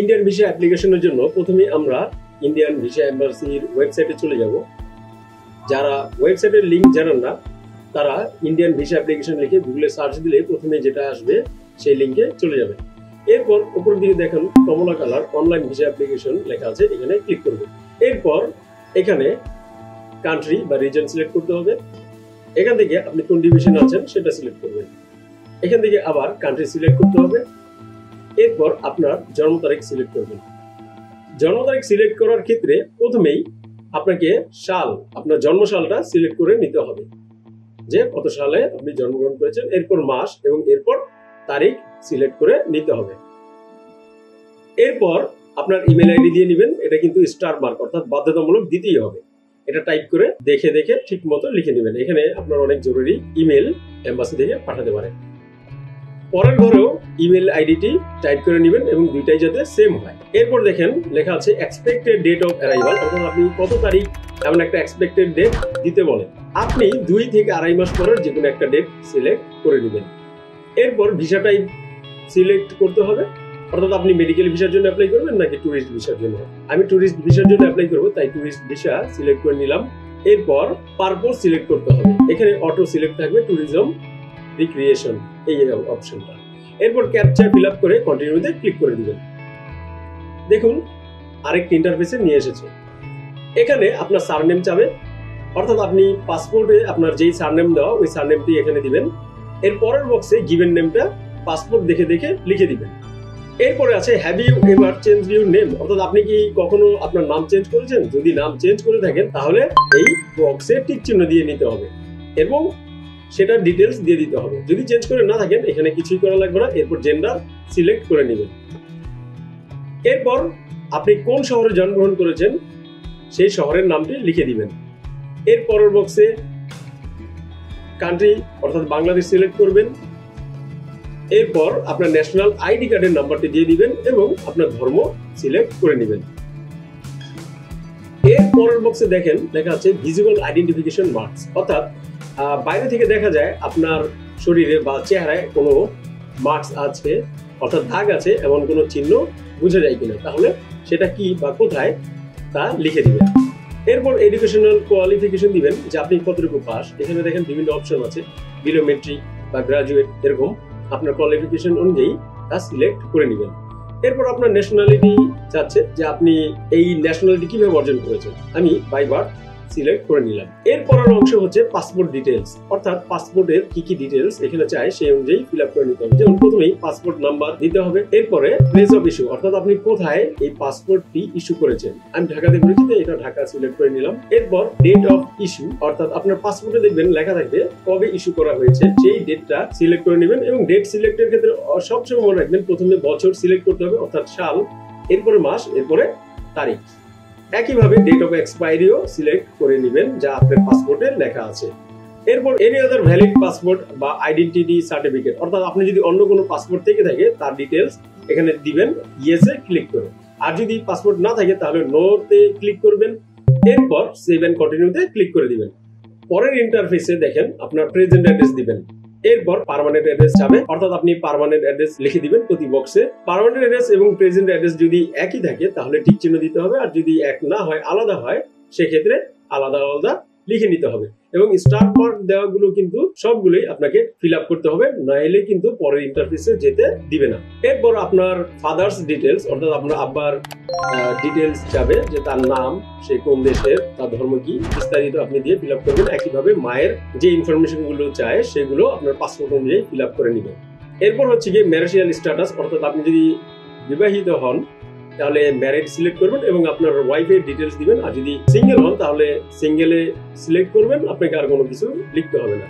Indian visa অ্যাপ্লিকেশনের জন্য প্রথমে আমরা ইন্ডিয়ান ভিসা এম্বাসির ওয়েবসাইটে চলে যাব। যারা ওয়েবসাইটের লিংক জানেন না তারা ইন্ডিয়ান ভিসা অ্যাপ্লিকেশন লিখে গুগলে সার্চ দিলে প্রথমে যেটা আসবে সেই লিংকে চলে যাবে। এরপর উপর দিকে দেখেন কমলা কালার অনলাইন ভিসা অ্যাপ্লিকেশন লেখা আছে, এখানে ক্লিক করবে। এরপর এখানে কান্ট্রি বা রিজন সিলেক্ট করতে হবে। এখান থেকে আপনি কোন ডিভিশনে আছেন সেটা সিলেক্ট করবেন। এখান থেকে আবার কান্ট্রি সিলেক্ট করতে হবে। এরপর আপনার জন্ম তারিখ সিলেক্ট করবেন। জন্ম তারিখ সিলেক্ট করার ক্ষেত্রে প্রথমেই আপনাকে সাল, আপনার জন্ম সালটা সিলেক্ট করে নিতে হবে, যে কত সালে আপনি জন্মগ্রহণ করেছেন। এরপর মাস এবং এরপর তারিখ সিলেক্ট করে নিতে হবে। এরপর আপনার ইমেল আইডি দিয়ে নেবেন। এটা কিন্তু স্টার মার্ক অর্থাৎ বাধ্যতামূলক দিতেই হবে। এটা টাইপ করে দেখে দেখে ঠিক মতো লিখে নেবেন। এখানে আপনার অনেক জরুরি ইমেল এম্বাসি থেকে পাঠাতে পারে। পরের ঘরেও ইমেল আইডিটি টাইপ করে নেবেন এবং দুইটাই যাতে সেম হয়। এরপর দেখেন লেখা আছে এক্সপেক্টেড ডেট অফ অ্যারাইভাল, অর্থাৎ আপনি কত তারিখ এমন একটা এক্সপেক্টেড ডেট দিতে বলেন। আপনি 2 থেকে 2.5 মাস পরের যে কোনো একটা ডেট সিলেক্ট করে নেবেন। এরপর ভিসা টাইপ সিলেক্ট করতে হবে, অর্থাৎ আপনি মেডিকেল ভিসার জন্য অ্যাপ্লাই করবেন নাকি ট্যুরিস্ট ভিসার জন্য। আমি ট্যুরিস্ট ভিসার জন্য অ্যাপ্লাই করব, তাই ট্যুরিস্ট ভিসা সিলেক্ট করে নিলাম। এরপর পারপোজ সিলেক্ট করতে হবে। এখানে অটো সিলেক্ট থাকবে ট্যুরিজম রিক্রিয়েশন এই অপশনটা। এরপর ক্যাপচা ফিল আপ করে কন্টিনিউতে ক্লিক করে দিবেন। দেখুন আরেকটি ইন্টারফেসে নিয়ে এসেছে। এখানে আপনার সারনেম চাবে, অর্থাৎ আপনি পাসপোর্টে আপনার যেই সারনেম দেওয়া ওই সারনেমটি এখানে দিবেন। এর পরের বক্সে গিভেন নেমটা পাসপোর্ট দেখে দেখে লিখে দিবেন। এরপরে আছে have you ever change your name, অর্থাৎ আপনি কি কখনো আপনার নাম চেঞ্জ করেছেন। যদি নাম চেঞ্জ করে থাকেন তাহলে এই বক্সে টিক চিহ্ন দিয়ে নিতে হবে এবং সেটা ডিটেলস দিয়ে দিতে হবে। যদি চেঞ্জ করে না থাকেন এখানে কিছুই করা লাগবে না। এরপর জেন্ডার সিলেক্ট করে নেবেন। এরপর আপনি কোন শহরে জন্মগ্রহণ করেছেন সেই শহরের নামটি লিখে দিবেন। এর পরের বক্সে কান্ট্রি অর্থাৎ বাংলাদেশ সিলেক্ট করবেন। এরপর আপনার ন্যাশনাল আইডি কার্ডের নাম্বারটি দিয়ে দিবেন এবং আপনার ধর্ম সিলেক্ট করে নেবেন। এর পরের বক্সে দেখেন লেখা আছে ভিজিবল আইডেন্টিফিকেশন মার্কস, অর্থাৎ বাইরে থেকে দেখা যায় আপনার শরীরে বা চেহারায় কোনো মার্কস আছে, অর্থাৎ দাগ আছে, এমন কোনো চিহ্ন বোঝা যায় কিনা, তাহলে সেটা কি বা কোথায় তা লিখে দিবেন। এরপর এডুকেশনাল কোয়ালিফিকেশন দিবেন, যে আপনি কতটুকু পাস। এখানে দেখেন বিভিন্ন অপশন আছে, বিলো মেট্রিক বা গ্রাজুয়েট, এরকম আপনার কোয়ালিফিকেশন অনুযায়ী তা সিলেক্ট করে নেবেন। এরপর আপনার ন্যাশনালিটি চাচ্ছে, যে আপনি এই ন্যাশনালিটি কিভাবে অর্জন করেছেন। আমি বাই বার্থ সিলেক্ট করে নিলাম। এরপরের অংশ হচ্ছে পাসপোর্ট ডিটেলস, অর্থাৎ পাসপোর্টের কি কি ডিটেলস এখানে চাই সেই অনুযায়ী ফিল আপ করে নিতে হবে। যেমন প্রথমেই পাসপোর্ট নাম্বার দিতে হবে। এরপরে প্লেস অফ ইস্যু, অর্থাৎ আপনি কোথায় এই পাসপোর্টটি ইস্যু করেছেন। আমি ঢাকাতে করেছি, এটা ঢাকা সিলেক্ট করে নিলাম। এরপর ডেট অফ ইস্যু, অর্থাৎ আপনার পাসপোর্টে দেখবেন লেখা থাকবে কবে ইস্যু করা হয়েছে, সেই ডেটটা সিলেক্ট করে নেবেন। এবং ডেট সিলেক্টের ক্ষেত্রে সবসময় মনে রাখবেন প্রথমে বছর সিলেক্ট করতে হবে, অর্থাৎ সাল, এরপরে মাস, এরপরে তারিখ। একইভাবে ডেট অফ এক্সপায়ারিও সিলেক্ট করে নেবেন যা আপনার পাসপোর্টে লেখা আছে। এরপর এনি আদার ভ্যালিড পাসপোর্ট বা আইডেন্টিটি সার্টিফিকেট, অর্থাৎ আপনি যদি অন্য কোনো পাসপোর্ট থেকে থাকে তার ডিটেলস এখানে দিবেন ইয়েসে ক্লিক করে। আর যদি পাসপোর্ট না থাকে তাহলে নোতে ক্লিক করবেন। এরপর সেভ এন্ড কন্টিনিউতে ক্লিক করে দিবেন। পরের ইন্টারফেসে দেখেন আপনার প্রেজেন্ট অ্যাড্রেস দিবেন। এরপর পার্মানেন্ট অ্যাড্রেস যাবে, অর্থাৎ আপনি পার্মানেন্ট অ্যাড্রেস লিখে দিবেন প্রতি বক্সে। পার্মানেন্ট অ্যাড্রেস এবং প্রেজেন্ট অ্যাড্রেস যদি একই থাকে তাহলে টিক চিহ্ন দিতে হবে, আর যদি এক না হয়, আলাদা হয়, সেক্ষেত্রে আলাদা আলাদা লিখে নিতে হবে। এবং স্টার মার্ক দেওয়াগুলো কিন্তু সবগুলোই আপনাকে ফিল আপ করতে হবে, নাইলে কিন্তু পরের ইন্টারফেসে যেতে দিবে না। এরপর আপনার ফাদার্স ডিটেলস, অর্থাৎ আপনার আব্বার ডিটেলস যাবে, যে তার নাম, সে কোন দেশের, তার ধর্ম কি, বিস্তারিত আপনি দিয়ে ফিল আপ করবেন। একইভাবে মায়ের যে ইনফরমেশন গুলো চায় সেগুলো আপনার পাসপোর্ট অনুযায়ী ফিল আপ করে নেবেন। এরপর হচ্ছে গিয়ে ম্যারিটাল স্ট্যাটাস, অর্থাৎ আপনি যদি বিবাহিত হন তাহলে ম্যারিড সিলেক্ট করবেন এবং আপনার ওয়াইফের ডিটেলস দিবেন। আর যদি সিঙ্গেল হন তাহলে সিঙ্গেলে সিলেক্ট করবেন, আপনাকে আর কোনো কিছু লিখতে হবে না।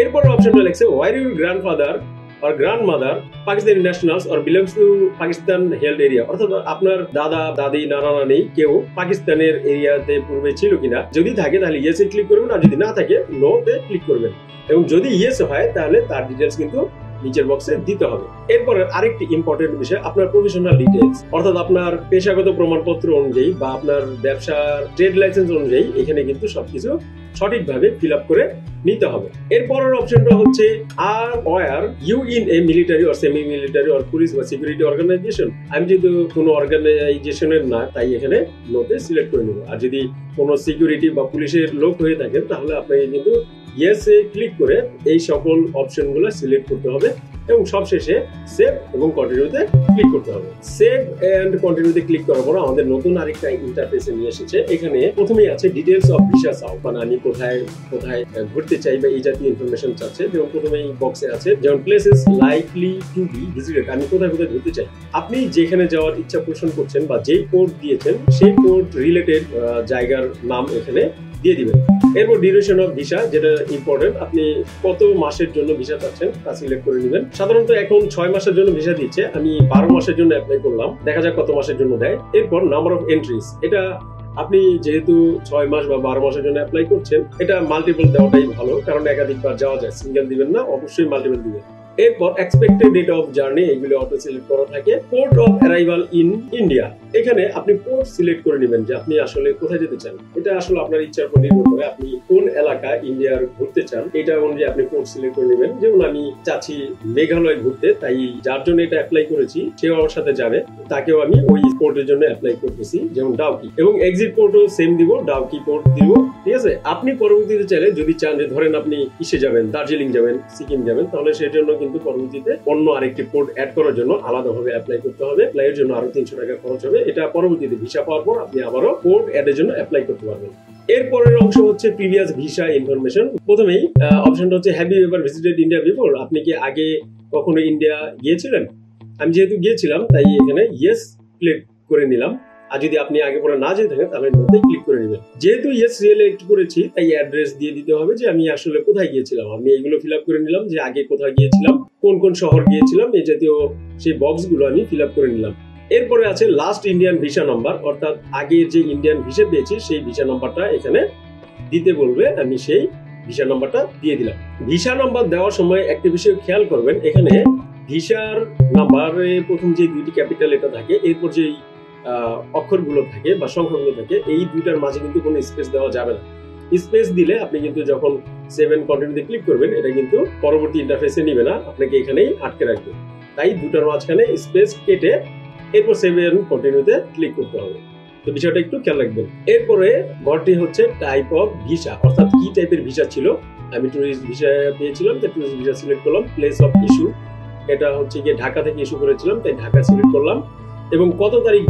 এরপর অপশনটা লিখছে were your grandfather or grandmother Pakistani nationals or belongs to Pakistan held area, অর্থাৎ আপনার দাদা দাদি নানা নানি কেউ পাকিস্তানের এরিয়াতে পূর্বে ছিল কিনা। যদি থাকে তাহলে ইয়েসে ক্লিক করবেন, আর যদি না থাকে নো তে ক্লিক করবেন। এবং যদি ইয়েস হয় তাহলে তার ডিটেলস কিন্তু নিচের বক্সে দিতে হবে। এরপরে আরেকটি ইম্পর্টেন্ট বিষয়, আপনার প্রফেশনাল ডিটেলস, অর্থাৎ আপনার পেশাগত প্রমাণপত্র অনুযায়ী বা আপনার ব্যবসার ট্রেড লাইসেন্স অনুযায়ী এখানে কিন্তু সবকিছু সঠিকভাবে ফিল আপ করে নিতে হবে। এরপরের অপশনটা হচ্ছে আর were you in a military or semi military or police বা সিকিউরিটি অর্গানাইজেশন। আমি যেহেতু কোনো অর্গানাইজেশনের না, তাই এখানে নোতে সিলেক্ট করে নেব। আর যদি কোনো সিকিউরিটি বা পুলিশের লোক হয়ে থাকেন তাহলে আপনাকে কিন্তু ইয়েস এ ক্লিক করে এই সকল অপশনগুলো সিলেক্ট করতে হবে এবং সবশেষে সেভ এবং কন্টিনিউতে ক্লিক করতে হবে। সেভ এন্ড কন্টিনিউতে ক্লিক করার পর আমাদের নতুন আরেকটা ইন্টারফেসে নিয়ে এসেছে। এখানে প্রথমেই আছে ডিটেলস অফ ভিসা চাও, মানে আমি কোথায় কোথায় ঘুরতে চাই বা এই জাতীয় ইনফরমেশন চাচ্ছে। যেমন প্রথমেই বক্সে আছে যেমন places likely to be visited, আমি কোথায় কোথায় ঘুরতে চাই। আপনি যেখানে যাওয়ার ইচ্ছা পোষণ করছেন বা যেই কোড দিয়েছেন সেই কোড রিলেটেড জায়গার নাম এখানে দিয়ে দিবেন। এরপর ডিউরেশন অফ ভিসা, যেটা ইম্পর্টেন্ট, আপনি কত মাসের জন্য ভিসা চাচ্ছেন তা সিলেক্ট করে নেবেন। সাধারণত এখন 6 মাসের জন্য ভিসা দিচ্ছে, আমি 12 মাসের জন্য অ্যাপ্লাই করলাম, দেখা যাক কত মাসের জন্য দেয়। এরপর নাম্বার অফ এন্ট্রিজ, এটা আপনি যেহেতু 6 মাস বা 12 মাসের জন্য অ্যাপ্লাই করছেন, এটা মাল্টিপল দেওয়াটাই ভালো, কারণ একাধিকবার যাওয়া যায়, সিঙ্গেল দিবেন না, অবশ্যই মাল্টিপল দিবেন। এরপর এক্সপেক্টেড ডেট অফ জার্নি, এগুলো অটো সিলেক্ট করা থাকে। Port of arrival in India, এখানে আপনি পোর্ট সিলেক্ট করে নেবেন যে আপনি আসলে কোথায় যেতে চান। এটা আসলে আপনার ইচ্ছার উপর নির্ভর করে, আপনি কোন এলাকা ইন্ডিয়ার ঘুরতে চান এটা অনুযায়ী আপনি পোর্ট সিলেক্ট করে নেবেন। যেমন আমি চাচ্ছি মেঘালয় ঘুরতে, তাই যার জন্য এটা অ্যাপ্লাই করেছি সেও আমার সাথে যাবে, তাকেও আমি ওই পোর্টের জন্য অ্যাপ্লাই করতেছি, যেমন ডাউকি। এবং এক্সিট পোর্টও সেম দিব, ডাউকি পোর্ট দিব, ঠিক আছে। আপনি পরবর্তীতে চাইলে যদি চান যে ধরেন আপনি ইসে যাবেন, দার্জিলিং যাবেন, সিকিম যাবেন, তাহলে সেই জন্য কিন্তু পরবর্তীতে অন্য আরেকটি পোর্ট অ্যাড করার জন্য আলাদাভাবে অ্যাপ্লাই করতে হবে। অ্যাপ্লাইয়ের জন্য আরো 300 টাকা খরচ হবে। এটা পরবর্তীতে ভিসা পাওয়ার পর আপনি আবারও পোর্ট অ্যাডের জন্য অ্যাপ্লাই করতে পারবেন। এরপরের অংশ হচ্ছে প্রিভিয়াস ভিসা ইনফরমেশন। প্রথমেই অপশনটা হচ্ছে have you ever visited India before, আপনি কি আগে কখনো ইন্ডিয়া গিয়েছিলেন? আমি যেহেতু গিয়েছিলাম তাই এখানে ইয়েস ক্লিক করে নিলাম। আর যদি আপনি আগে পরে না যেতে থাকেন তাহলে নোতে ক্লিক করে নেবেন। যেহেতু ইয়েস সিলেক্ট করেছি তাই অ্যাড্রেস দিয়ে দিতে হবে যে আমি আসলে কোথায় গিয়েছিলাম। আমি এইগুলো ফিল আপ করে নিলাম যে আগে কোথায় গিয়েছিলাম, কোন কোন শহর গিয়েছিলাম, এই জাতীয় সেই বক্সগুলো আমি ফিল আপ করে নিলাম। এরপরে আছে লাস্ট ইন্ডিয়ান ভিসা নাম্বার, অর্থাৎ আগে যে ইন্ডিয়ান ভিসা পেয়েছি সেই ভিসা নাম্বারটা এখানে দিতে বলবে, আমি সেই ভিসা নাম্বারটা দিয়ে দিলাম। ভিসা নাম্বার দেওয়ার সময় একটা বিষয় খেয়াল করবেন, এখানে ভিসার নাম্বারে প্রথম যে দুইটি ক্যাপিটাল লেটার থাকে, এরপর যে অক্ষরগুলো থাকে বা সংখ্যাগুলো থাকে, এই দুইটার মাঝে কিন্তু কোনো স্পেস দেওয়া যাবে না। স্পেস দিলে আপনি কিন্তু যখন 7 কন্টিনিউতে ক্লিক করবেন এটা কিন্তু পরবর্তী ইন্টারফেসে নিবে না, আপনাকে এখানেই আটকে রাখবে। তাই দুটার মাঝখানে স্পেস কেটে এরপর 7 কন্টিনিউতে ক্লিক করতে হবে। তো বিষয়টা একটু খেয়াল রাখবেন। এরপরে ঘরটি হচ্ছে টাইপ অফ ভিসা, অর্থাৎ কি টাইপের ভিসা ছিল। আমি টুরিস্ট ভিসা পেয়েছিলাম তাই টুরিস্ট ভিসা সিলেক্ট করলাম। প্লেস অফ ইস্যু, এটা হচ্ছে গিয়ে ঢাকা থেকে ইস্যু করেছিলাম তাই ঢাকা সিলেক্ট করলাম। এবং কত তারিখ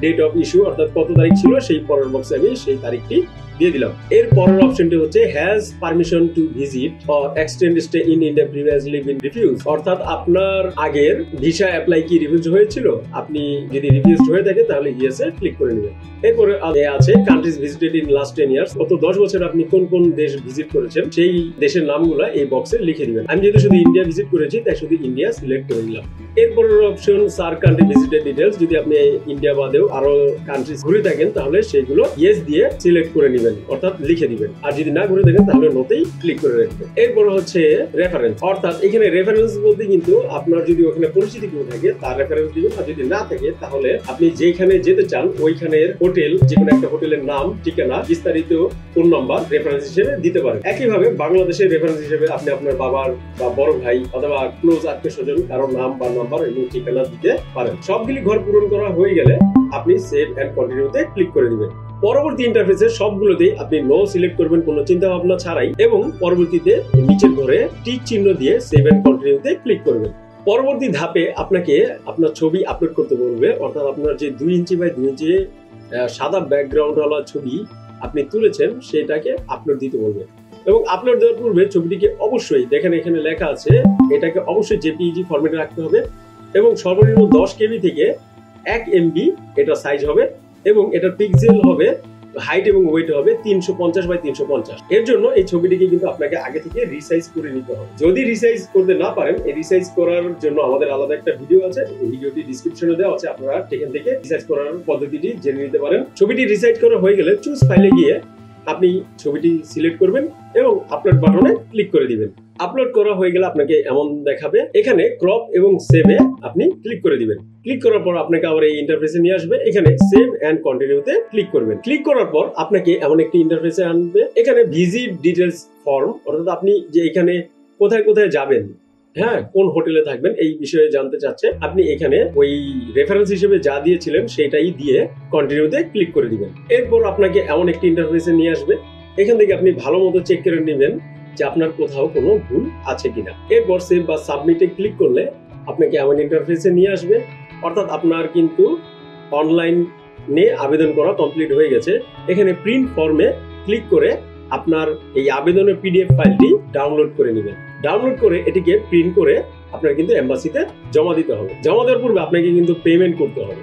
ডেট অফ ইস্যু, অর্থাৎ কত তারিখ ছিল সেই পরের বক্সে আমি সেই তারিখটি দিয়ে দিলাম। এর পরের অপশনটি হচ্ছে has permission to visit or extend stay in India previously been refuse, অর্থাৎ আপনার আগের ভিসা অ্যাপ্লাই কি রিফিউজ হয়েছিল, আপনি যদি রিফিউজড হয়ে থাকে তাহলে ইয়েস এ ক্লিক করে নেবেন। এরপরে আছে countries visited in last 10 years, গত 10 বছর আপনি কোন কোন দেশ ভিজিট করেছেন সেই দেশের নামগুলো এই বক্সে লিখে দিবেন। আমি যেহেতু শুধু ইন্ডিয়া ভিজিট করেছি তাই শুধু ইন্ডিয়া সিলেক্ট করে দিলাম। এরপরের অপশন সার কান্ট্রি ভিজিটেড ডিটেলস, যদি আপনি ইন্ডিয়া বাদেও আরো কান্ট্রি ঘুরে থাকেন তাহলে সেইগুলো ইয়েস দিয়ে সিলেক্ট করে নেবেন, অর্থাৎ লিখে দিবেন। আর যদি না ঘুরে থাকেন তাহলে নোতেই ক্লিক করে রাখবেন। এরপর হচ্ছে রেফারেন্স, অর্থাৎ এখানে রেফারেন্স বলতে কিন্তু আপনার যদি ওখানে পরিচিতি কেউ থাকে তার রেফারেন্স দিবেন, আর যদি না থাকে তাহলে আপনি যেখানে যেতে চান ওইখানের হোটেল, যে কোনো একটা হোটেলের নাম, ঠিকানা, বিস্তারিত ফোন নাম্বার রেফারেন্স হিসেবে দিতে পারেন। একইভাবে বাংলাদেশের রেফারেন্স হিসেবে আপনি আপনার বাবার বা বড় ভাই অথবা ক্লোজ আত্মীয় স্বজন কারো নাম বা নাম্বার এবং ঠিকানা দিতে পারেন। সবগুলি ঘর পূরণ করা হয়ে গেলে আপনি সেভ এন্ড কন্টিনিউতে ক্লিক করে দিবেন। পরবর্তী ইন্টারফেসে সবগুলোতেই আপনি নো সিলেক্ট করবেন কোনো চিন্তা ভাবনা ছাড়াই, এবং পরবর্তীতে নিচের ঘরে টিক চিহ্ন দিয়ে সেভ এন্ড কন্টিনিউতে ক্লিক করবেন। পরবর্তী ধাপে আপনাকে আপনার ছবি আপলোড করতে বলবে, অর্থাৎ আপনার যে 2 ইঞ্চি বাই 2 ইঞ্চি সাদা ব্যাকগ্রাউন্ড ওয়ালা ছবি আপনি তুলেছেন সেটাকে আপলোড দিতে বলবে। এবং আপলোড দেওয়ার পূর্বে ছবিটিকে অবশ্যই দেখেন এখানে লেখা আছে এটাকে অবশ্যই জেপিইজি ফরম্যাটে রাখতে হবে, এবং সর্বনিম্ন 10 কেবি থেকে 1 MB এটা সাইজ হবে, এবং এটার পিক্সেল হবে, হাইট এবং ওয়েট হবে 350 বাই 350। এর জন্য এই ছবিটিকে কিন্তু আপনাকে আগে থেকে রিসাইজ করে নিতে হবে। যদি রিসাইজ করতে না পারেন, এই রিসাইজ করার জন্য আমাদের আলাদা একটা ভিডিও আছে, এই ভিডিওটি ডেসক্রিপশনে দেওয়া আছে, আপনারা সেখান থেকে রিসাইজ করার পদ্ধতিটি জেনে নিতে পারেন। ছবিটি রিসাইজ করা হয়ে গেলে চুজ ফাইলে গিয়ে আপনি ছবিটি সিলেক্ট করবেন এবং আপলোড বাটনে ক্লিক করে দিবেন। আপলোড করা হয়ে গেলে আপনাকে এমন দেখাবে, এখানে ক্রপ এবং সেভে আপনি ক্লিক করে দিবেন। ক্লিক করার পর আপনাকে আবার এই ইন্টারফেসে নিয়ে আসবে, এখানে সেভ এন্ড কন্টিনিউতে ক্লিক করবেন। ক্লিক করার পর আপনাকে এমন একটি ইন্টারফেসে আনবে, এখানে ভিজিট ডিটেলস ফর্ম, অর্থাৎ আপনি যে এখানে কোথায় কোথায় যাবেন, হ্যাঁ কোন হোটেলে থাকবেন এই বিষয়ে জানতে চাচ্ছে, আপনি এখানে ওই রেফারেন্স হিসেবে যা দিয়েছিলেন সেটাই দিয়ে কন্টিনিউতে ক্লিক করে দিবেন। এরপর আপনাকে এমন একটি ইন্টারফেসে নিয়ে আসবে, এখান থেকে আপনি ভালো মতো চেক করে নেবেন যে আপনার কোথাও কোনো ভুল আছে কিনা। এরপর সেভ বা সাবমিটে ক্লিক করলে আপনাকে এমন ইন্টারফেসে নিয়ে আসবে, অর্থাৎ আপনার কিন্তু অনলাইনে আবেদন করা কমপ্লিট হয়ে গেছে। এখানে প্রিন্ট ফর্মে ক্লিক করে আপনার এই আবেদনের পিডিএফ ফাইলটি ডাউনলোড করে নেবেন। ডাউনলোড করে এটিকে প্রিন্ট করে আপনার কিন্তু এম্বাসিতে জমা দিতে হবে। জমা দেওয়ার পূর্বে আপনাকে কিন্তু পেমেন্ট করতে হবে।